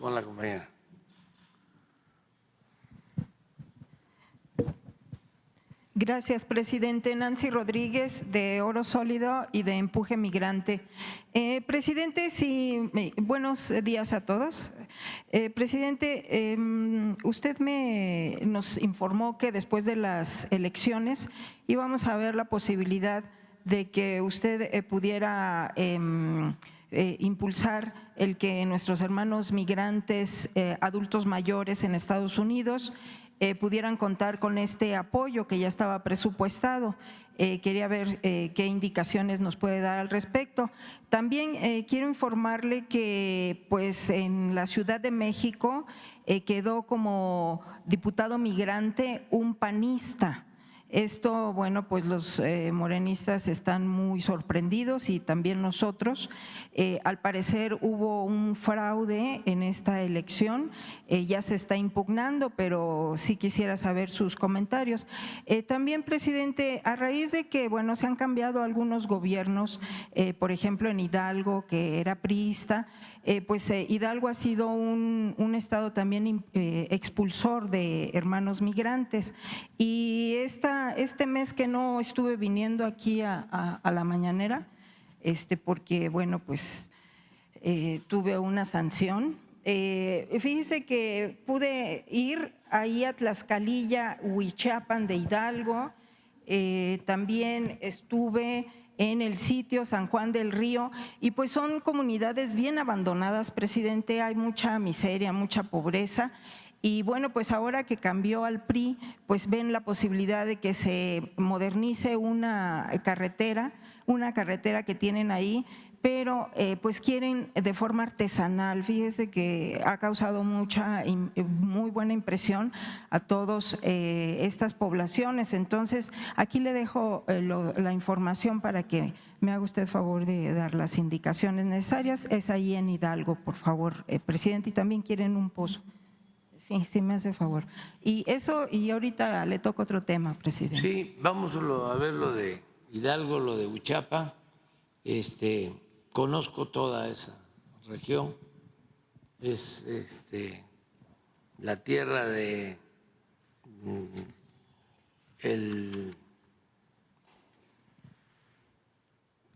con la compañera. Gracias, presidente. Nancy Rodríguez, de Oro Sólido y de Empuje Migrante. Presidente, buenos días a todos. Presidente, usted nos informó que después de las elecciones íbamos a ver la posibilidad de que usted pudiera impulsar el que nuestros hermanos migrantes adultos mayores en Estados Unidos pudieran contar con este apoyo que ya estaba presupuestado. Quería ver qué indicaciones nos puede dar al respecto. También quiero informarle que pues, en la Ciudad de México quedó como diputado migrante un panista. Esto, bueno, pues los morenistas están muy sorprendidos y también nosotros. Al parecer hubo un fraude en esta elección, ya se está impugnando, pero sí quisiera saber sus comentarios. También, presidente, a raíz de que, bueno, se han cambiado algunos gobiernos, por ejemplo en Hidalgo, que era priista, pues Hidalgo ha sido un estado también expulsor de hermanos migrantes y este mes que no estuve viniendo aquí a la mañanera, porque bueno, pues tuve una sanción. Fíjese que pude ir ahí a Tlaxcalilla, Huichapan de Hidalgo, también estuve en el sitio San Juan del Río y pues son comunidades bien abandonadas, presidente, hay mucha miseria, mucha pobreza. Y bueno, pues ahora que cambió al PRI, pues ven la posibilidad de que se modernice una carretera que tienen ahí, pero pues quieren de forma artesanal. Fíjese que ha causado muy buena impresión a todas estas poblaciones. Entonces, aquí le dejo la información para que me haga usted favor de dar las indicaciones necesarias. Es ahí en Hidalgo, por favor, presidente, y también quieren un pozo. Sí, me hace favor. Y eso, y ahorita le toco otro tema, presidente. Sí, vamos a ver lo de Hidalgo, lo de Huichapa. Conozco toda esa región. Es la tierra de el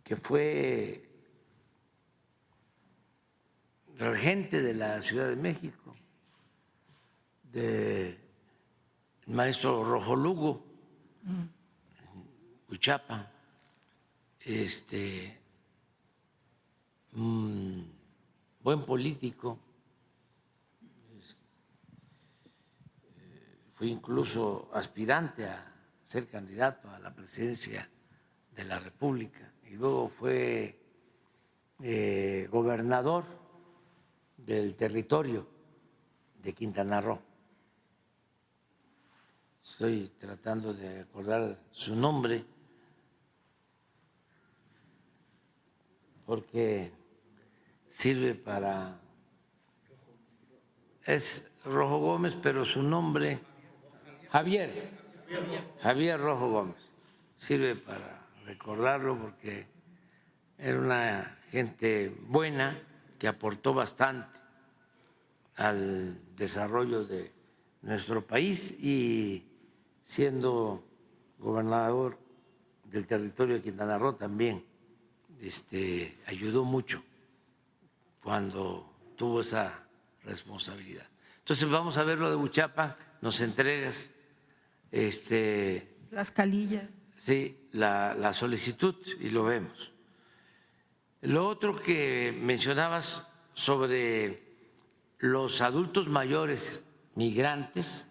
que fue regente de la Ciudad de México, del maestro Rojo Lugo, Huichapa, un buen político, fue incluso aspirante a ser candidato a la presidencia de la República y luego fue gobernador del territorio de Quintana Roo. Estoy tratando de acordar su nombre porque sirve para… Es Rojo Gómez, pero su nombre… Javier Rojo Gómez. Sirve para recordarlo porque era una gente buena que aportó bastante al desarrollo de nuestro país y siendo gobernador del territorio de Quintana Roo también ayudó mucho cuando tuvo esa responsabilidad. Entonces vamos a ver lo de Huichapa, nos entregas Tlaxcalilla. Sí, la solicitud y lo vemos. Lo otro que mencionabas sobre los adultos mayores migrantes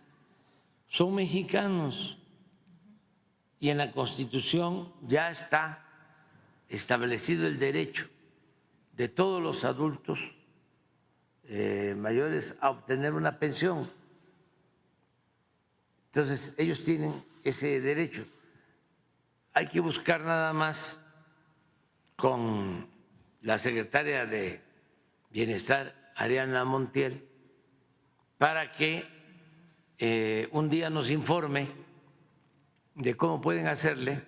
son mexicanos y en la Constitución ya está establecido el derecho de todos los adultos mayores a obtener una pensión. Entonces, ellos tienen ese derecho. Hay que buscar nada más con la secretaria de Bienestar, Ariana Montiel, para que un día nos informe de cómo pueden hacerle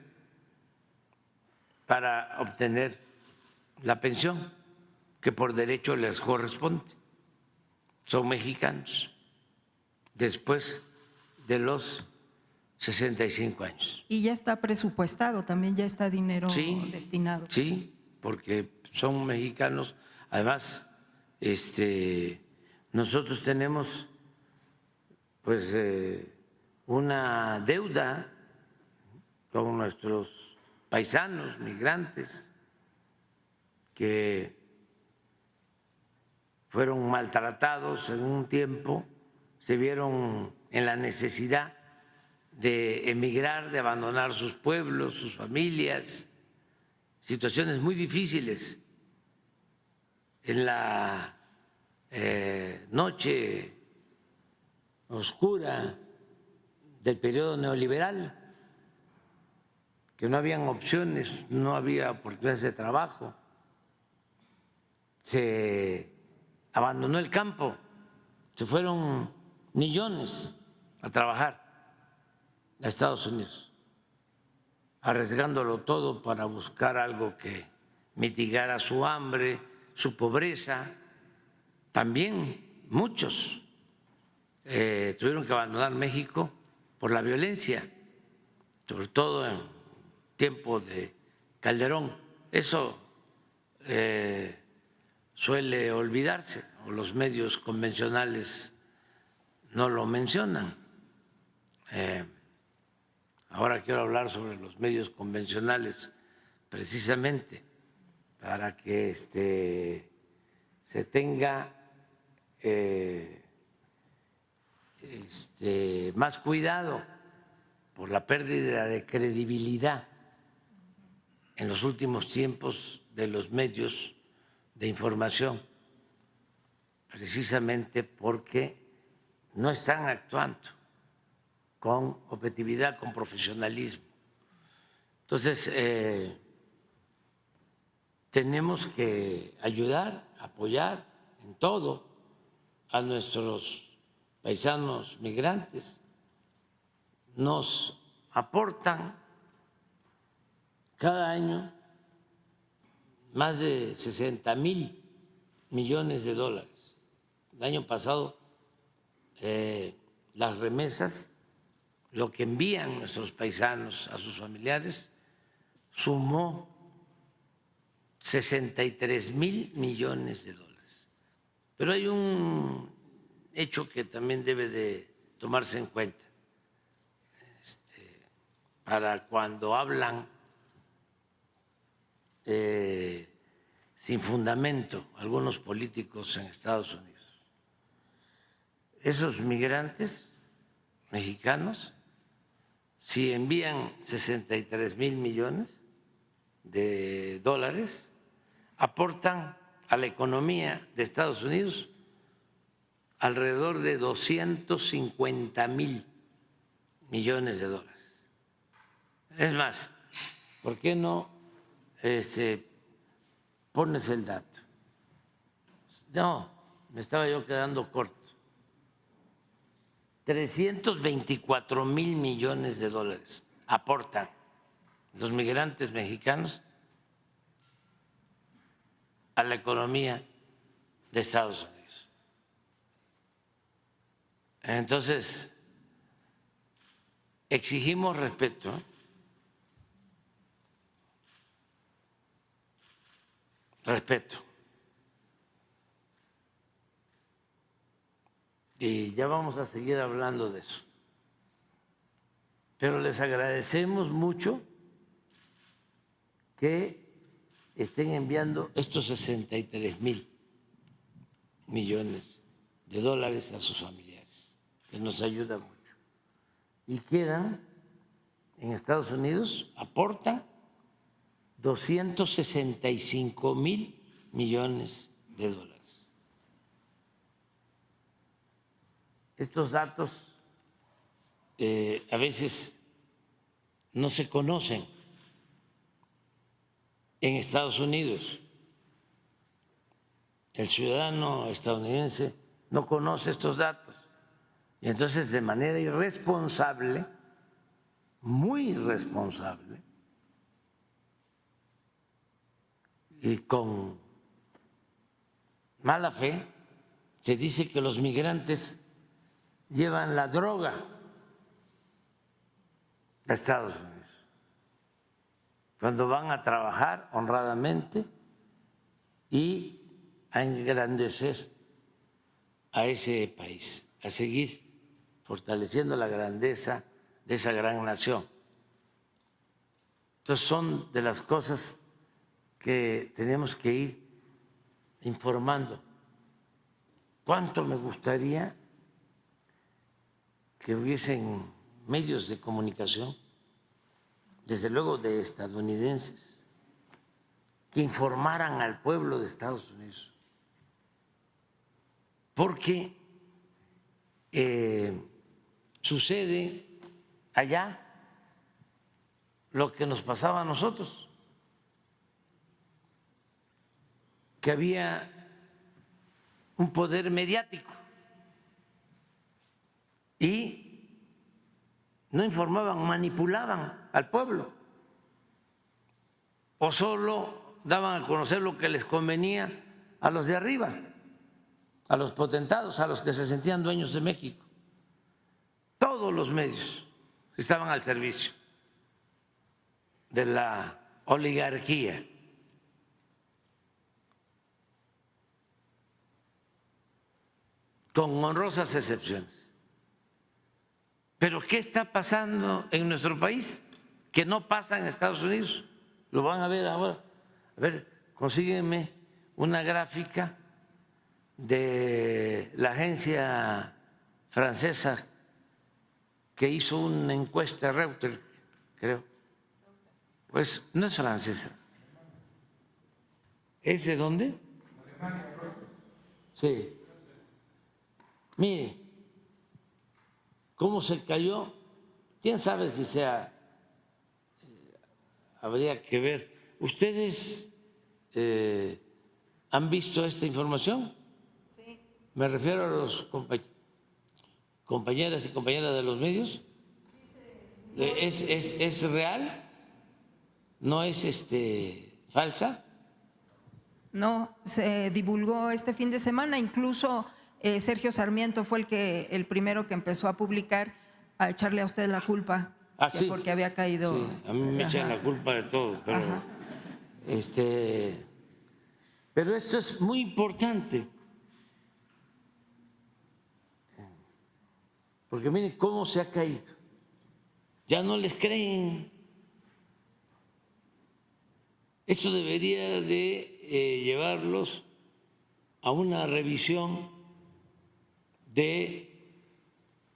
para obtener la pensión que por derecho les corresponde. son mexicanos después de los 65 años. Y ya está presupuestado, también ya está dinero destinado. Sí, porque son mexicanos. Además, nosotros tenemos pues una deuda con nuestros paisanos migrantes que fueron maltratados en un tiempo, se vieron en la necesidad de emigrar, de abandonar sus pueblos, sus familias, situaciones muy difíciles. En la noche oscura del periodo neoliberal, que no habían opciones, no había oportunidades de trabajo, se abandonó el campo, se fueron millones a trabajar a Estados Unidos, arriesgándolo todo para buscar algo que mitigara su hambre, su pobreza. También muchos tuvieron que abandonar México por la violencia, sobre todo en tiempo de Calderón. Eso suele olvidarse, o los medios convencionales no lo mencionan. Ahora quiero hablar sobre los medios convencionales precisamente para que se tenga más cuidado por la pérdida de credibilidad en los últimos tiempos de los medios de información, precisamente porque no están actuando con objetividad, con profesionalismo. Entonces, tenemos que ayudar, apoyar en todo a nuestros paisanos migrantes. Nos aportan cada año más de 60,000 millones de dólares. El año pasado las remesas, lo que envían nuestros paisanos a sus familiares, sumó 63,000 millones de dólares. Pero hay un hecho que también debe de tomarse en cuenta para cuando hablan sin fundamento algunos políticos en Estados Unidos. Esos migrantes mexicanos, si envían 63,000 millones de dólares, aportan a la economía de Estados Unidos alrededor de 250,000 millones de dólares. Es más, ¿por qué no pones el dato? No, me estaba yo quedando corto. 324,000 millones de dólares aportan los migrantes mexicanos a la economía de Estados Unidos. Entonces, exigimos respeto, respeto. Y ya vamos a seguir hablando de eso. Pero les agradecemos mucho que estén enviando estos 63,000 millones de dólares a sus familiares, que nos ayuda mucho. Y quedan en Estados Unidos, aportan 265,000 millones de dólares. Estos datos a veces no se conocen en Estados Unidos. El ciudadano estadounidense no conoce estos datos y entonces de manera irresponsable, muy irresponsable y con mala fe, se dice que los migrantes llevan la droga a Estados Unidos cuando van a trabajar honradamente y a engrandecer a ese país, a seguir fortaleciendo la grandeza de esa gran nación. Entonces son de las cosas que tenemos que ir informando. ¿Cuánto me gustaría que hubiesen medios de comunicación, desde luego de estadounidenses, que informaran al pueblo de Estados Unidos? Porque sucede allá lo que nos pasaba a nosotros, que había un poder mediático y no informaban, manipulaban al pueblo o solo daban a conocer lo que les convenía a los de arriba, a los potentados, a los que se sentían dueños de México. Todos los medios estaban al servicio de la oligarquía. Con honrosas excepciones. Pero ¿qué está pasando en nuestro país? Que no pasa en Estados Unidos. Lo van a ver ahora. A ver, consígueme una gráfica de la agencia francesa que hizo una encuesta, Reuters, creo. Pues no es francesa. ¿Es de dónde? Sí. Mire, cómo se cayó, quién sabe si sea, habría que ver. ¿Ustedes han visto esta información? Sí. Me refiero a los compañeras y compañeras de los medios. ¿Es real? ¿No es falsa? No, se divulgó este fin de semana, incluso Sergio Sarmiento fue el primero que empezó a publicar, a echarle a usted la culpa, que Sí, porque había caído. sí, a mí me echan la culpa de todo, pero Ajá. pero esto es muy importante, porque miren cómo se ha caído. Ya no les creen. Esto debería de llevarlos a una revisión de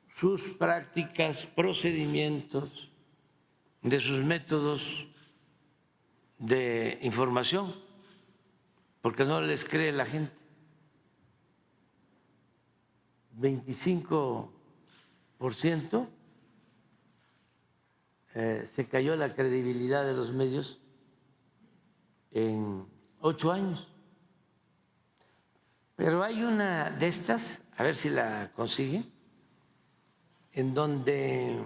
sus prácticas, procedimientos, de sus métodos de información, porque no les cree la gente. 25% se cayó la credibilidad de los medios en 8 años. Pero hay una de estas, a ver si la consigue, en donde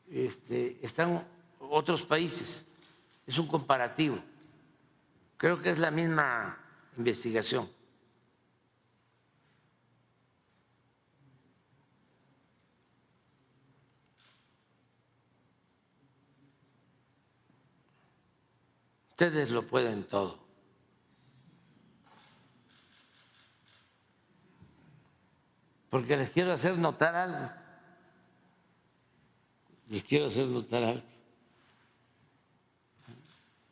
están otros países. Es un comparativo. Creo que es la misma investigación. Ustedes lo pueden todo. Porque les quiero hacer notar algo. Les quiero hacer notar algo.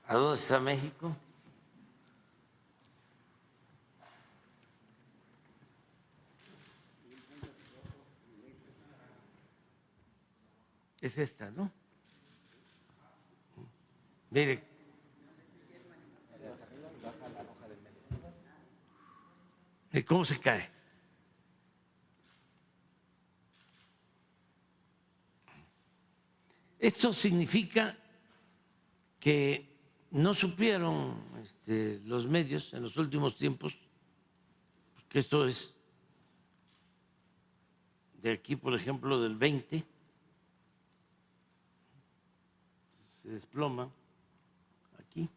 ¿A dónde está México? Es esta, ¿no? Mire. ¿Cómo se cae? Esto significa que no supieron los medios en los últimos tiempos, porque esto es de aquí, por ejemplo, del 20, se desploma aquí.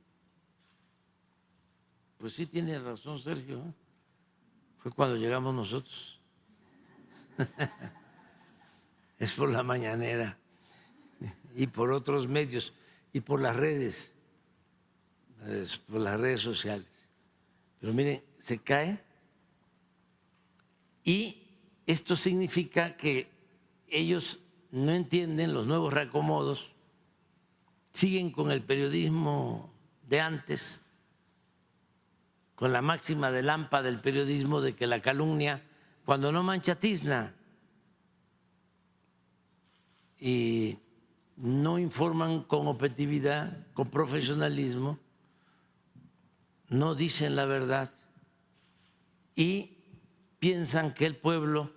Pues sí tiene razón Sergio, ¿eh? fue cuando llegamos nosotros. Es por la mañanera y por otros medios y por las redes sociales. Pero miren, se cae y esto significa que ellos no entienden los nuevos reacomodos, siguen con el periodismo de antes, con la máxima de Lampa del periodismo de que la calumnia, cuando no mancha, tizna, y no informan con objetividad, con profesionalismo, no dicen la verdad y piensan que el pueblo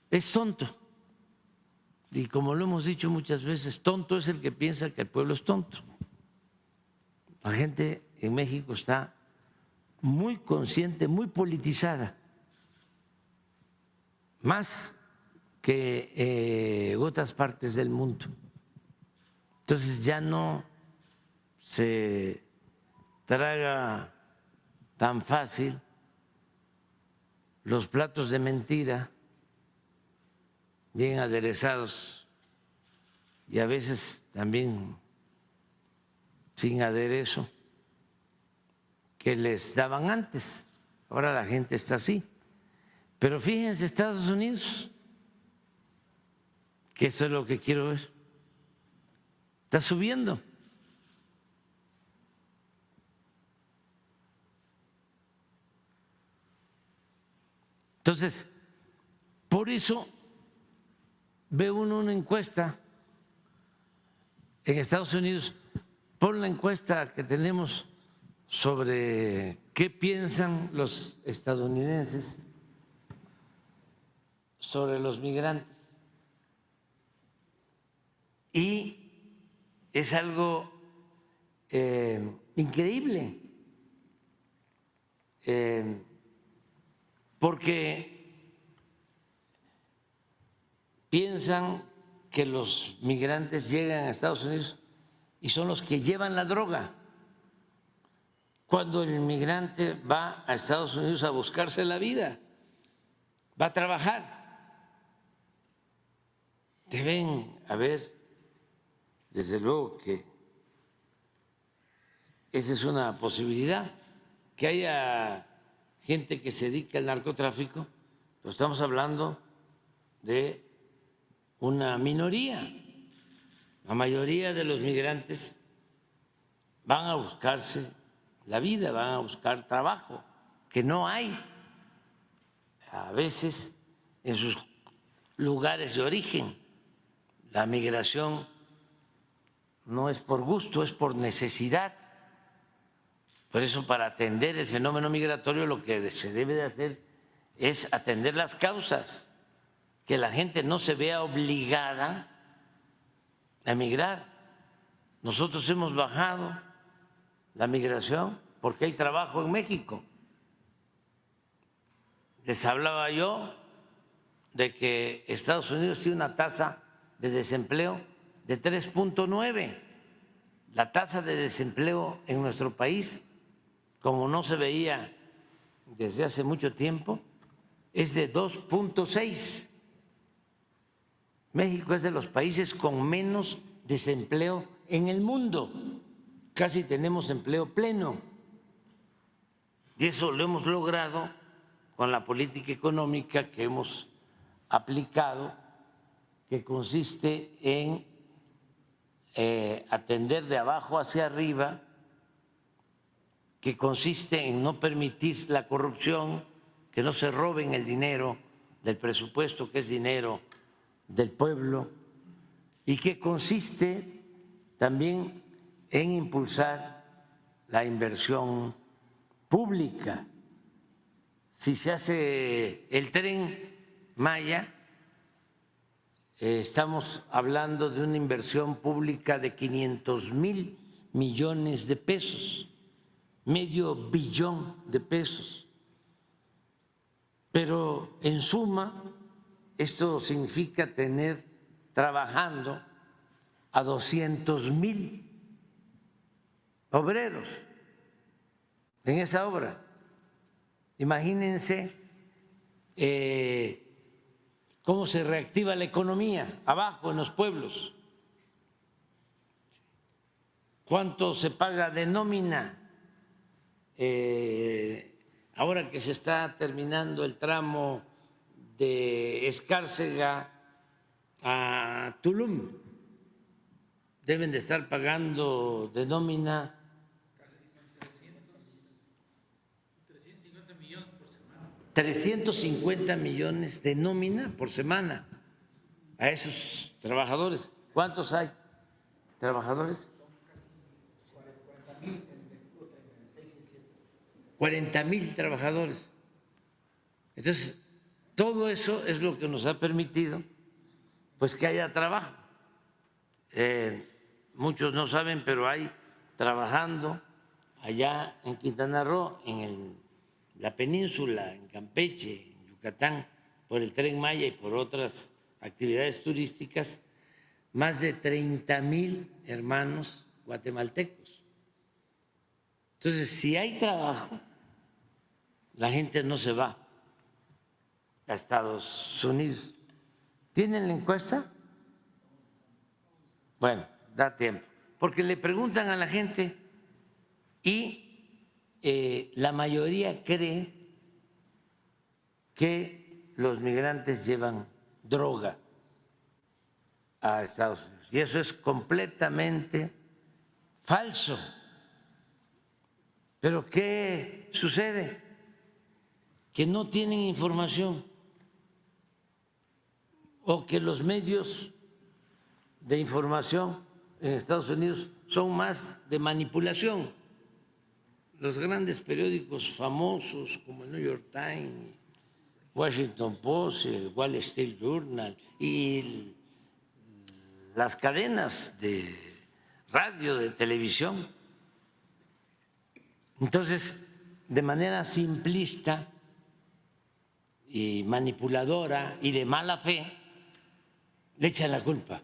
es tonto. Y como lo hemos dicho muchas veces, tonto es el que piensa que el pueblo es tonto. La gente en México está muy consciente, muy politizada, más que en otras partes del mundo. Entonces ya no se traga tan fácil los platos de mentira bien aderezados y a veces también sin aderezo que les daban antes. Ahora la gente está así. Pero fíjense, Estados Unidos, que eso es lo que quiero ver, está subiendo. Entonces, por eso ve uno una encuesta en Estados Unidos, pon la encuesta que tenemos sobre qué piensan los estadounidenses sobre los migrantes. Y es algo increíble, porque piensan que los migrantes llegan a Estados Unidos y son los que llevan la droga, cuando el inmigrante va a Estados Unidos a buscarse la vida, va a trabajar. Deben haber, desde luego que esa es una posibilidad, que haya gente que se dedique al narcotráfico, pero estamos hablando de una minoría. La mayoría de los migrantes van a buscarse la vida, van a buscar trabajo, que no hay a veces en sus lugares de origen. La migración no es por gusto, es por necesidad. Por eso, para atender el fenómeno migratorio, lo que se debe de hacer es atender las causas, que la gente no se vea obligada a emigrar. Nosotros hemos bajado la migración porque hay trabajo en México. Les hablaba yo de que Estados Unidos tiene una tasa de desempleo de 3.9. La tasa de desempleo en nuestro país, como no se veía desde hace mucho tiempo, es de 2.6. México es de los países con menos desempleo en el mundo. Casi tenemos empleo pleno. Y eso lo hemos logrado con la política económica que hemos aplicado, que consiste en atender de abajo hacia arriba, que consiste en no permitir la corrupción, que no se roben el dinero del presupuesto, que es dinero del pueblo, y que consiste también en impulsar la inversión pública. Si se hace el Tren Maya, estamos hablando de una inversión pública de 500,000 millones de pesos, $500 billones de pesos. Pero en suma, esto significa tener trabajando a 200,000 obreros en esa obra. Imagínense cómo se reactiva la economía abajo en los pueblos, cuánto se paga de nómina. Ahora que se está terminando el tramo de Escárcega a Tulum, deben de estar pagando de nómina 350 millones de nómina por semana a esos trabajadores. ¿Cuántos hay trabajadores? 40,000 trabajadores. Entonces, todo eso es lo que nos ha permitido pues que haya trabajo. Muchos no saben, pero hay trabajando allá en Quintana Roo, en la península, en Campeche, en Yucatán, por el Tren Maya y por otras actividades turísticas, más de 30,000 hermanos guatemaltecos. Entonces, si hay trabajo, la gente no se va a Estados Unidos. ¿Tienen la encuesta? Bueno, da tiempo, porque le preguntan a la gente y la mayoría cree que los migrantes llevan droga a Estados Unidos. Y eso es completamente falso. ¿Pero qué sucede? Que no tienen información o que los medios de información en Estados Unidos son más de manipulación. Los grandes periódicos famosos como el New York Times, Washington Post, el Wall Street Journal y las cadenas de radio, de televisión. Entonces, de manera simplista y manipuladora y de mala fe, le echan la culpa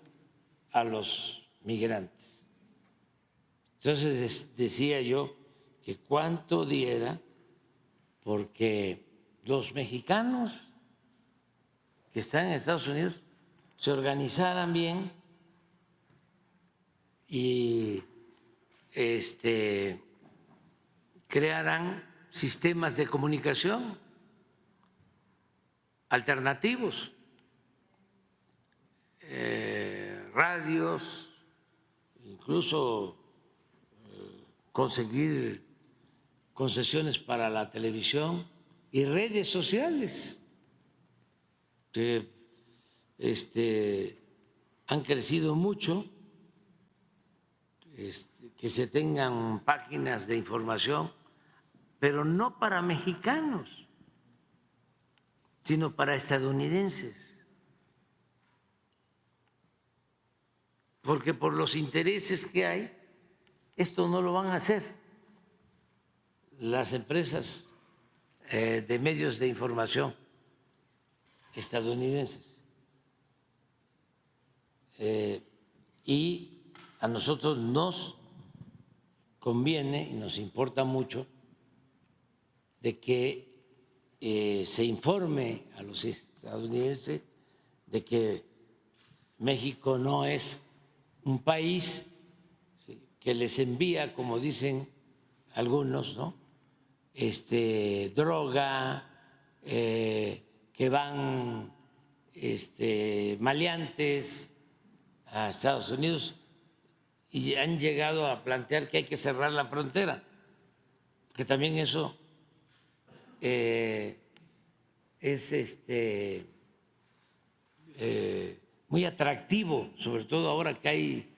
a los migrantes. Entonces decía yo que cuánto diera porque los mexicanos que están en Estados Unidos se organizaran bien y crearan sistemas de comunicación alternativos, radios, incluso conseguir concesiones para la televisión y redes sociales que han crecido mucho, que se tengan páginas de información, pero no para mexicanos, sino para estadounidenses. Porque por los intereses que hay, esto no lo van a hacer las empresas de medios de información estadounidenses. Y a nosotros nos conviene y nos importa mucho de que se informe a los estadounidenses de que México no es un país que les envía, como dicen algunos, ¿no? Droga, que van maleantes a Estados Unidos y han llegado a plantear que hay que cerrar la frontera, que también eso es muy atractivo, sobre todo ahora que hay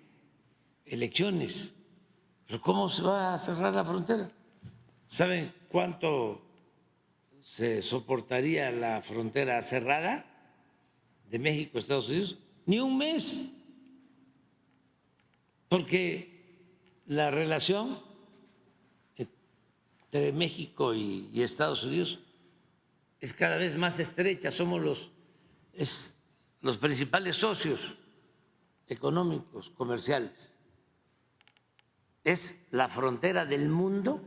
elecciones. Pero ¿cómo se va a cerrar la frontera? ¿Saben cuánto se soportaría la frontera cerrada de México a Estados Unidos? Ni un mes, porque la relación entre México y Estados Unidos es cada vez más estrecha, somos los principales socios económicos, comerciales. Es la frontera del mundo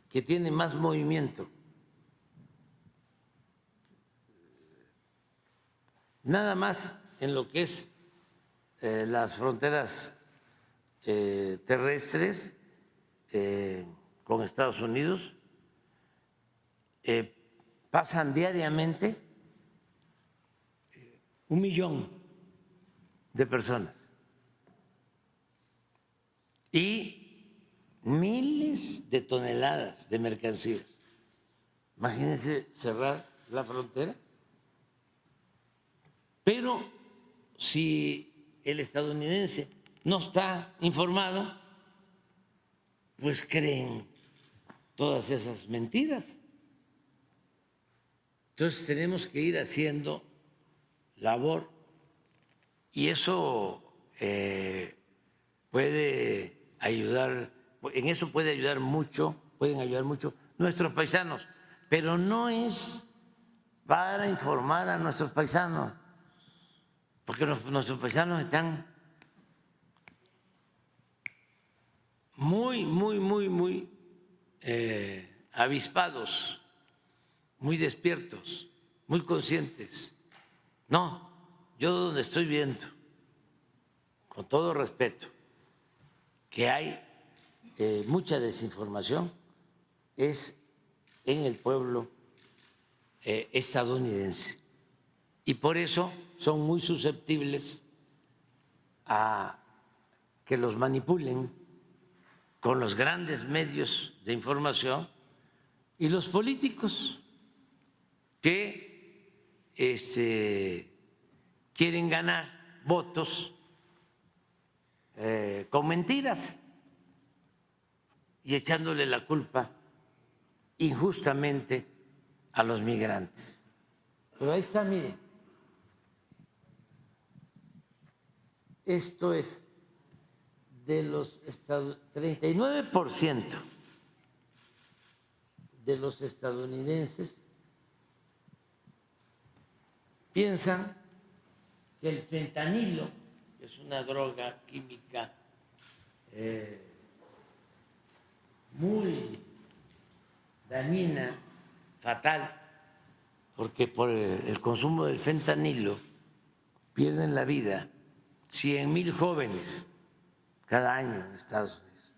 que tiene más movimiento nada más en lo que es las fronteras terrestres con Estados Unidos, pasan diariamente 1 millón de personas y miles de toneladas de mercancías. Imagínense cerrar la frontera. Pero si el estadounidense no está informado, pues creen todas esas mentiras. Entonces tenemos que ir haciendo labor y eso puede ayudar, en eso puede ayudar mucho, pueden ayudar mucho nuestros paisanos, pero no es para informar a nuestros paisanos, porque nuestros paisanos están muy avispados, muy despiertos, muy conscientes. No, yo donde estoy viendo, con todo respeto, que hay mucha desinformación es en el pueblo estadounidense. Y por eso son muy susceptibles a que los manipulen con los grandes medios de información y los políticos que quieren ganar votos con mentiras y echándole la culpa injustamente a los migrantes. Pero ahí está, miren, esto es de los 39% de los estadounidenses piensan que el fentanilo, que es una droga química muy dañina, fatal, porque por el consumo del fentanilo pierden la vida 100,000 jóvenes cada año en Estados Unidos.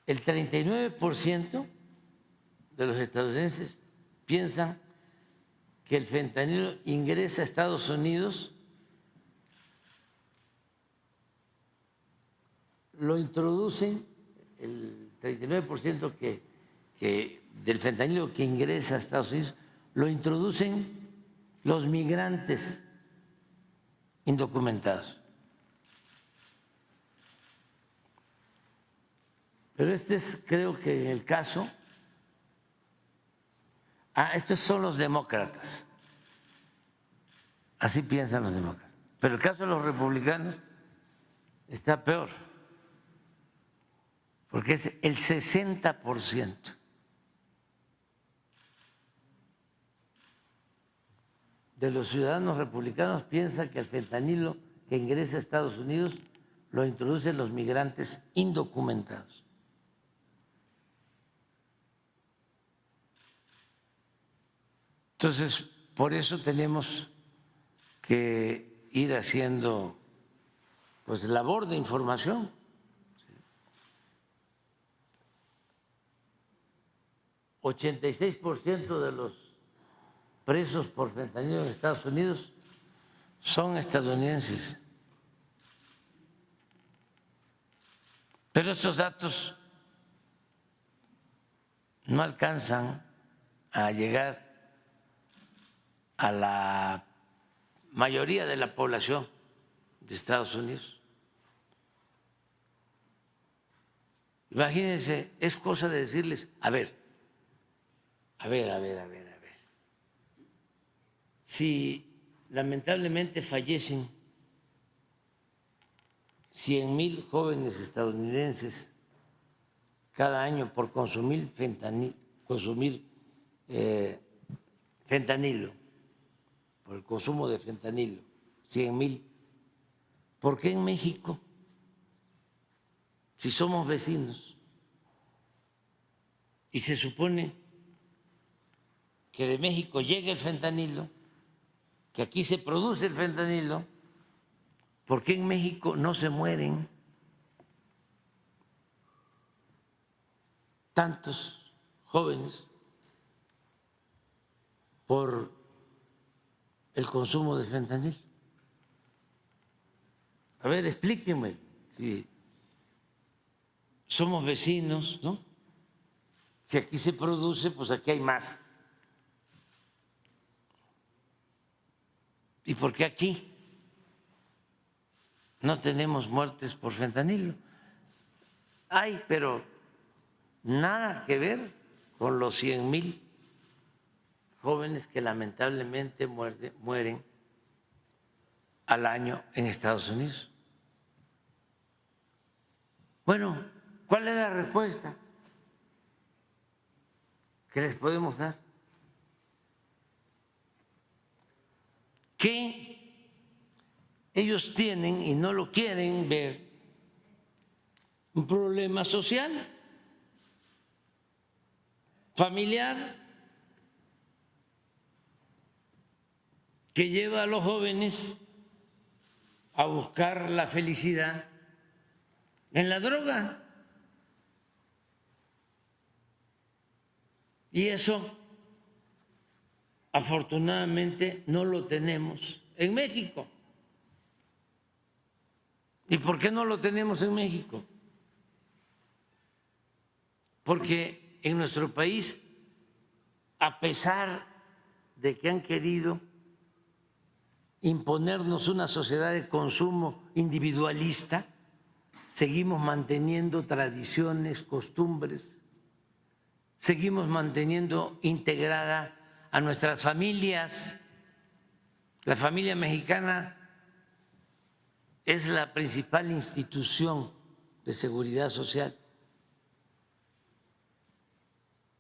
El 39% de los estadounidenses piensan que el fentanilo ingresa a Estados Unidos, lo introducen, el 39% del fentanilo que ingresa a Estados Unidos, lo introducen los migrantes indocumentados. Pero este es, creo que en el caso, estos son los demócratas, así piensan los demócratas, pero el caso de los republicanos está peor, porque es el 60% de los ciudadanos republicanos piensa que el fentanilo que ingresa a Estados Unidos lo introducen los migrantes indocumentados. Entonces, por eso tenemos que ir haciendo pues labor de información. 86% de los presos por fentanilo en Estados Unidos son estadounidenses. Pero estos datos no alcanzan a llegar a la mayoría de la población de Estados Unidos. Imagínense, es cosa de decirles, a ver, si lamentablemente fallecen 100,000 jóvenes estadounidenses cada año por consumir fentanilo, por el consumo de fentanilo, 100,000. ¿Por qué en México, si somos vecinos y se supone que de México llegue el fentanilo, que aquí se produce el fentanilo, ¿por qué en México no se mueren tantos jóvenes por el consumo de fentanilo? A ver, explíquenme. Si somos vecinos, ¿no? Si aquí se produce, pues aquí hay más. ¿Y por qué aquí no tenemos muertes por fentanilo? Hay, pero nada que ver con los 100,000 jóvenes que lamentablemente mueren al año en Estados Unidos. Bueno, ¿cuál es la respuesta que les podemos dar? Que ellos tienen, y no lo quieren ver, un problema social, familiar, que lleva a los jóvenes a buscar la felicidad en la droga. Y eso, afortunadamente, no lo tenemos en México. ¿Y por qué no lo tenemos en México? Porque en nuestro país, a pesar de que han querido imponernos una sociedad de consumo individualista, seguimos manteniendo tradiciones, costumbres, seguimos manteniendo integrada a nuestras familias. La familia mexicana es la principal institución de seguridad social.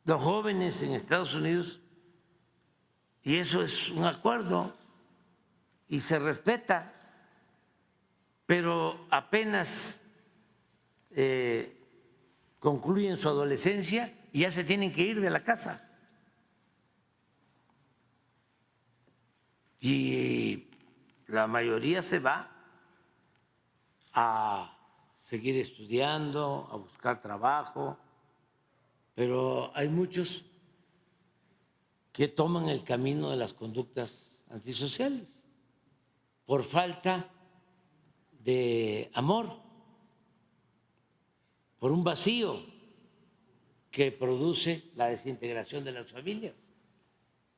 Los jóvenes en Estados Unidos, y eso es un acuerdo y se respeta, pero apenas concluyen su adolescencia y ya se tienen que ir de la casa. Y la mayoría se va a seguir estudiando, a buscar trabajo, pero hay muchos que toman el camino de las conductas antisociales por falta de amor, por un vacío que produce la desintegración de las familias.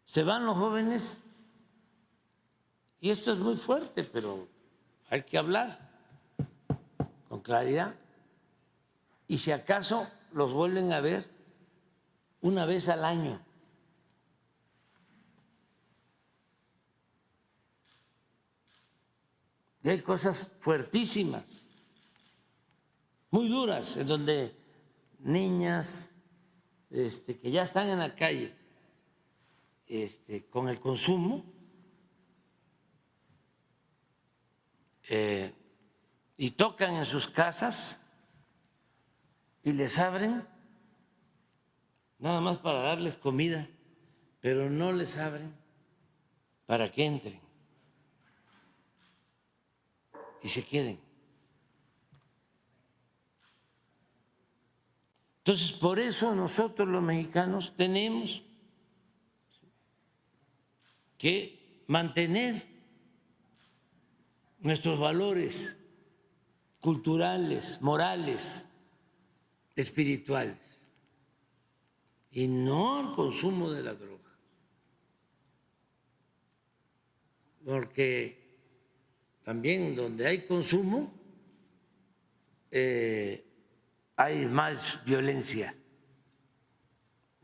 Se van los jóvenes, y esto es muy fuerte, pero hay que hablar con claridad, y si acaso los vuelven a ver una vez al año. Y hay cosas fuertísimas, muy duras, en donde niñas que ya están en la calle con el consumo y tocan en sus casas y les abren nada más para darles comida, pero no les abren para que entren y se queden. Entonces, por eso nosotros los mexicanos tenemos que mantener nuestros valores culturales, morales, espirituales, y no el consumo de la droga, porque también donde hay consumo hay más violencia.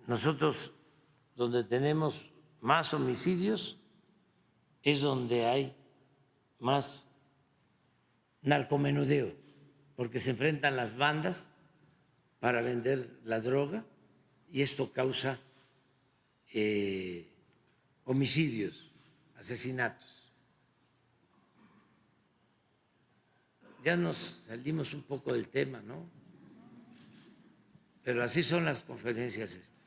Nosotros, donde tenemos más homicidios, es donde hay más narcomenudeo, porque se enfrentan las bandas para vender la droga y esto causa homicidios, asesinatos. Ya nos salimos un poco del tema, ¿no? Pero así son las conferencias estas.